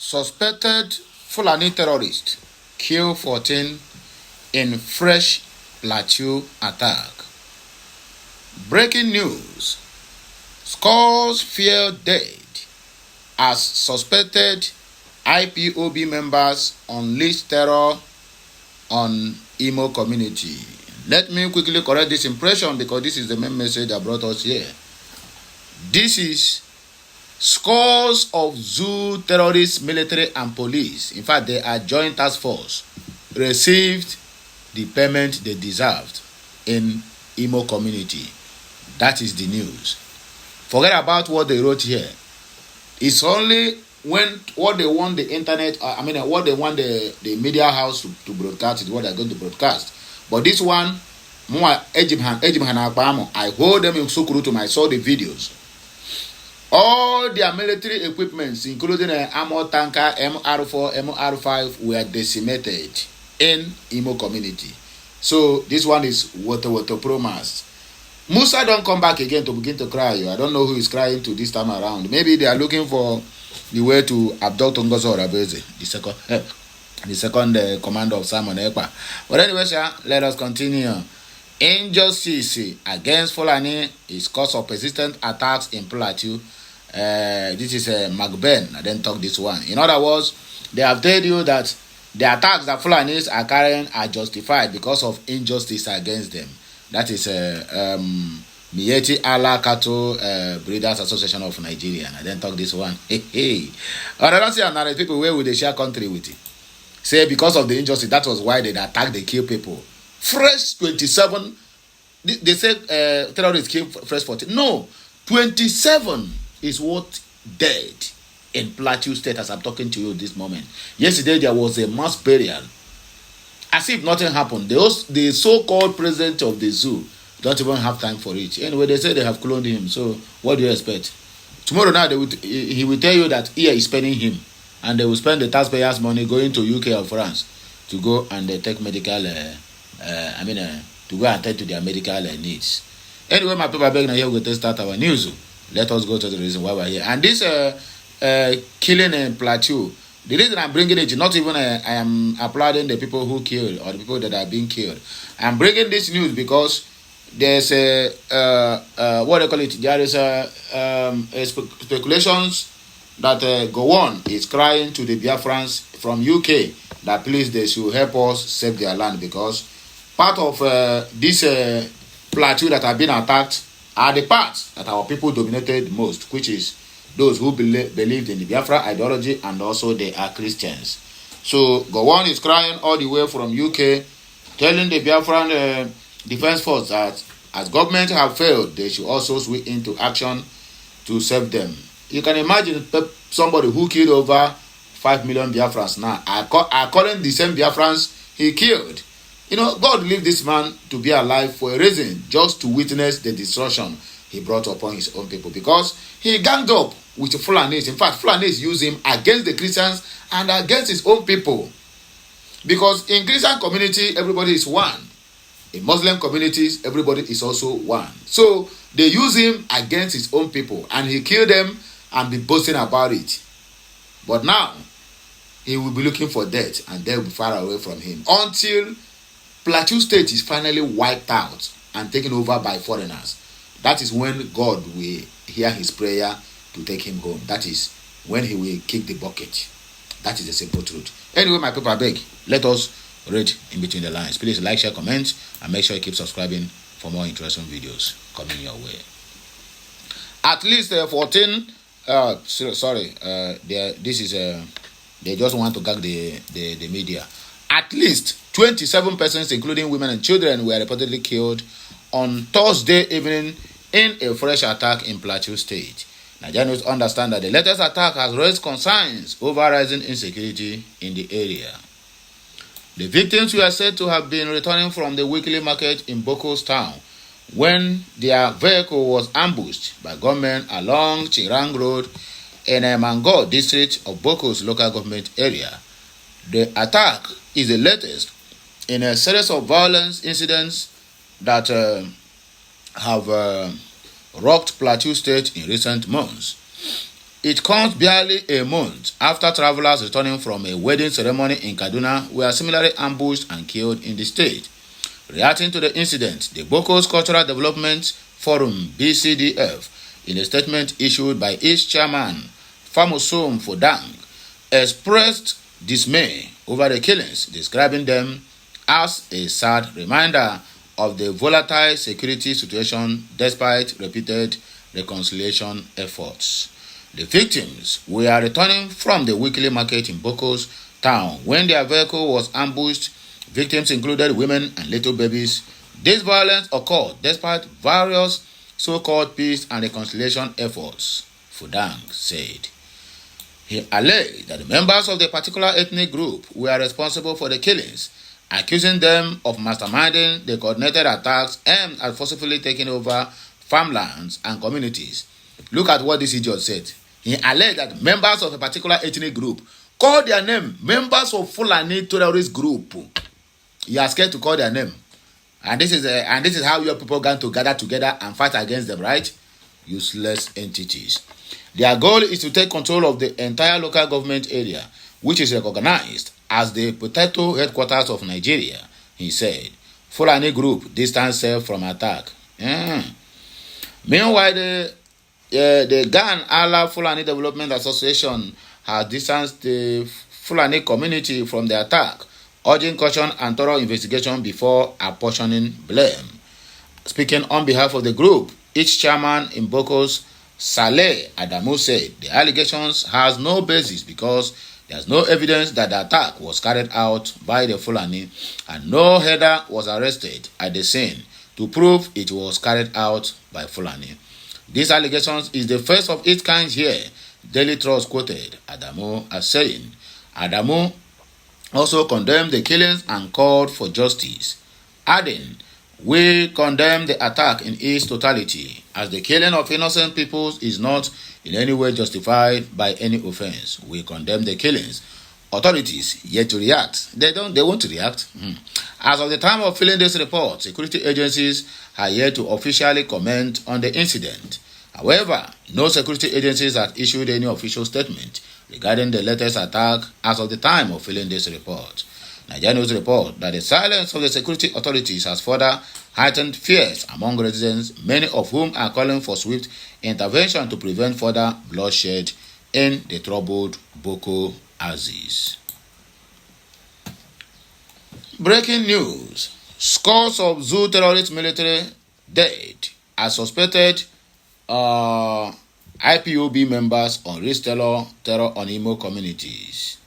Suspected Fulani terrorist kill 14 in fresh Plateau attack. Breaking news. Scores fear dead as suspected IPOB members unleash terror on IMO community. Let me quickly correct this impression because this is the main message that brought us here. This is scores of zoo terrorists, military and police. In fact, they are joint task force. Received the payment they deserved in IMO community. That is the news. Forget about what they wrote here. It's only when what they want the internet, what they want the media house to broadcast is what they're going to broadcast. But this one, I hold them in Sukurutum. I saw the videos. All their military equipments, including an armor tanker, MR4, MR5, were decimated in IMO community. So this one is water promise. Musa don't come back again to begin to cry. I don't know who is crying to this time around. Maybe they are looking for the way to abduct Ngozo Rabeze, the second commander of Simon Ekpa. But anyway, sir, let us continue. Injustice against Fulani is cause of persistent attacks in Plateau. This is McBain. I didn't talk this one. In other words, they have told you that the attacks that Fulanis are carrying are justified because of injustice against them. That is Mieti Ala Cattle Breeders Association of Nigeria. I didn't talk this one. But I don't see another people where would they share country with it. Say because of the injustice, that was why they attack, they kill people. Fresh 27. They said terrorists kill fresh 14. No, 27 is what dead in Plateau State as I'm talking to you this moment. Yesterday there was a mass burial. As if nothing happened. The so-called president of the zoo don't even have time for it. Anyway, they say they have cloned him. So what do you expect? Tomorrow night he will tell you that here is spending him, and they will spend the taxpayers' money going to UK or France to go and take medical. To go and attend to their medical needs. Anyway, my people, begging here we start our news. Let us go to the reason why we're here. And this killing in Plateau. The reason I'm bringing it, not even I am applauding the people who killed or the people that are being killed. I'm bringing this news because there's what they call it. There is speculations that Gowon is crying to the Biafrans from UK that please they should help us save their land because part of this plateau that have been attacked are the parts that our people dominated most, which is those who believed in the Biafra ideology and also they are Christians. So Gowon is crying all the way from UK, telling the Biafran defense force that as government have failed, they should also switch into action to save them. You can imagine somebody who killed over 5 million Biafrans now are calling the same Biafrans he killed. You know, God leave this man to be alive for a reason, just to witness the destruction he brought upon his own people. Because he ganged up with Fulanis. In fact, Fulanis use him against the Christians and against his own people. Because in Christian community, everybody is one. In Muslim communities, everybody is also one. So they use him against his own people. And he killed them and be boasting about it. But now, he will be looking for death and they will be far away from him. Until Plateau State is finally wiped out and taken over by foreigners. That is when God will hear his prayer to take him home. That is when he will kick the bucket. That is the simple truth. Anyway, my people, I beg, let us read in between the lines. Please like, share, comment, and make sure you keep subscribing for more interesting videos coming your way. At least 14. They just want to gag the media. At least 27 persons, including women and children, were reportedly killed on Thursday evening in a fresh attack in Plateau State. Nigerians understand that the latest attack has raised concerns over rising insecurity in the area. The victims were said to have been returning from the weekly market in Boko's town when their vehicle was ambushed by gunmen along Chirang Road in a Mango district of Boko's local government area. The attack is the latest in a series of violence incidents that have rocked Plateau State in recent months. It comes barely a month after travelers returning from a wedding ceremony in Kaduna were similarly ambushed and killed in the state. Reacting to the incident, the Boko's Cultural Development Forum (BCDF), in a statement issued by its chairman, Famosom Fodang, expressed dismay over the killings, describing them as a sad reminder of the volatile security situation despite repeated reconciliation efforts. The victims were returning from the weekly market in Boko's town when their vehicle was ambushed. Victims included women and little babies. This violence occurred despite various so-called peace and reconciliation efforts, Fudang said. He alleged that the members of the particular ethnic group were responsible for the killings, accusing them of masterminding the coordinated attacks aimed at forcibly taking over farmlands and communities. Look at what this idiot said. He alleged that members of a particular ethnic group called their name members of Fulani terrorist group. You are scared to call their name, and this is how your people going to gather together and fight against them, right? Useless entities. Their goal is to take control of the entire local government area, which is recognized as the potato headquarters of Nigeria, he said. Fulani group distance self from attack. Meanwhile, the Gan Allah Fulani Development Association has distanced the Fulani community from the attack, urging caution and thorough investigation before apportioning blame. Speaking on behalf of the group, its chairman in Boko's Saleh Adamu said the allegations has no basis because there is no evidence that the attack was carried out by the Fulani and no header was arrested at the scene to prove it was carried out by Fulani. This allegation is the first of its kind here, Daily Trust quoted Adamu as saying. Adamu also condemned the killings and called for justice, adding, "We condemn the attack in its totality, as the killing of innocent people is not in any way justified by any offense. We condemn the killings." Authorities yet to react. They won't react. As of the time of filing this report, security agencies are yet to officially comment on the incident. However, no security agencies have issued any official statement regarding the latest attack as of the time of filing this report. Nigeria News report that the silence of the security authorities has further heightened fears among residents, many of whom are calling for swift intervention to prevent further bloodshed in the troubled Boko Aziz. Breaking news. Scores of zoo terrorist military dead as suspected IPOB members unleashed terror on IMO communities.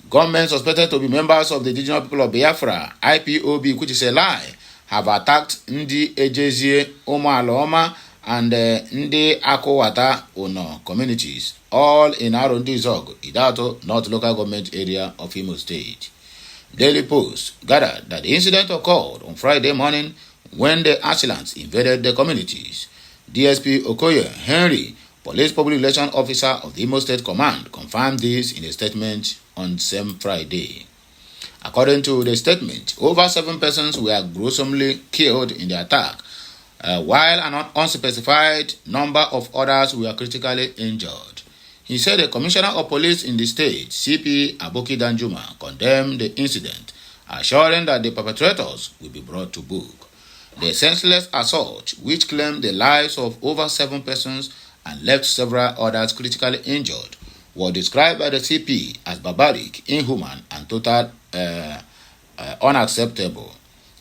Government suspected to be members of the indigenous people of Biafra, IPOB, which is a lie, have attacked Ndi Ejezie, Omaloma, and Ndi Akowata Ono communities, all in Arundi Zog, Idato, North Local Government Area of Imo State. Daily Post gathered that the incident occurred on Friday morning when the assailants invaded the communities. DSP Okoye Henry, Police Public Relations Officer of the Imo State Command, confirmed this in a statement on same Friday. According to the statement, over 7 persons were gruesomely killed in the attack, while an unspecified number of others were critically injured. He said the Commissioner of Police in the state, CP Aboki Danjuma, condemned the incident, assuring that the perpetrators will be brought to book. The senseless assault, which claimed the lives of over 7 persons and left several others critically injured, was described by the CP as barbaric, inhuman, and total unacceptable.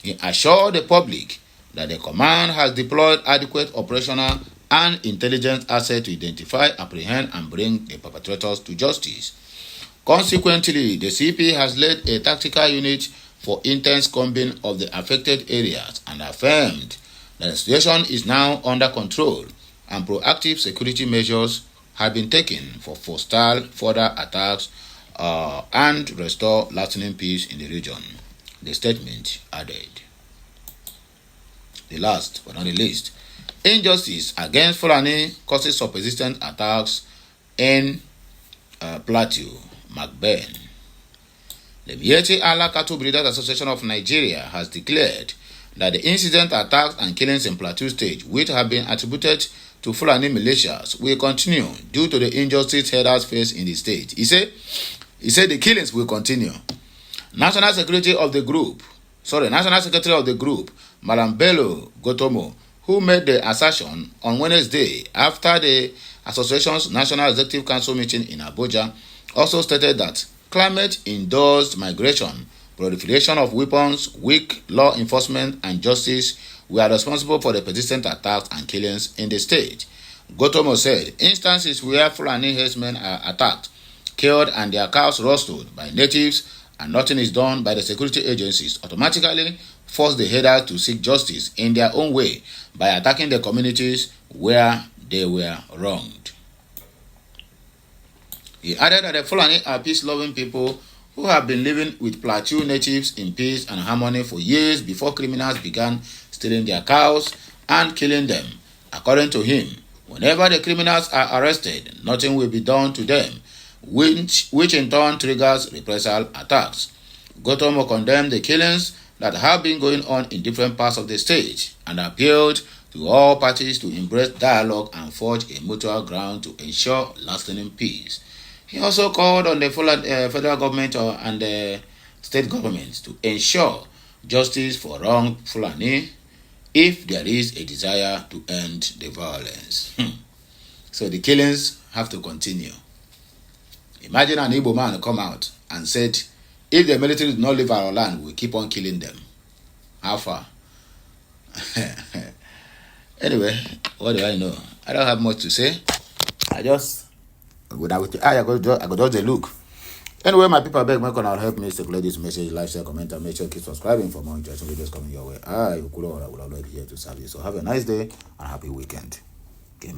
He assured the public that the command has deployed adequate operational and intelligence assets to identify, apprehend, and bring the perpetrators to justice. Consequently, the CP has led a tactical unit for intense combing of the affected areas and affirmed that the situation is now under control and proactive security measures have been taken for forestall further attacks and restore lasting peace in the region, the statement added. The last but not the least, injustice against Fulani causes of persistent attacks in Plateau, McBain. The Mieti Allah Cattle Breeders Association of Nigeria has declared that the incident attacks and killings in Plateau State, which have been attributed to Fulani militias will continue due to the injustice herders face in the state. He said the killings will continue. National Secretary of the group, Malam Bello Gotomo, who made the assertion on Wednesday after the association's National Executive Council meeting in Abuja, also stated that climate-induced migration, proliferation of weapons, weak law enforcement, and justice were responsible for the persistent attacks and killings in the state. Gotomo said instances where Fulani herdsmen are attacked, killed, and their cows rustled by natives, and nothing is done by the security agencies, automatically force the herders to seek justice in their own way by attacking the communities where they were wronged. He added that the Fulani are peace-loving people who have been living with Plateau natives in peace and harmony for years before criminals began stealing their cows and killing them. According to him, whenever the criminals are arrested, nothing will be done to them, which in turn triggers reprisal attacks. Gotomo condemned the killings that have been going on in different parts of the state and appealed to all parties to embrace dialogue and forge a mutual ground to ensure lasting peace. He also called on the federal government and the state governments to ensure justice for wronged Fulani if there is a desire to end the violence. So the killings have to continue. Imagine an Igbo man come out and said, if the military do not leave our land, we'll keep on killing them. How far? Anyway, what do I know? I don't have much to say. I go just a look. Anyway, my people, I beg, I'll help me circulate this message, like, share, comment, and make sure you keep subscribing for more interesting videos coming your way. I will always be here to serve you. So have a nice day and happy weekend. Game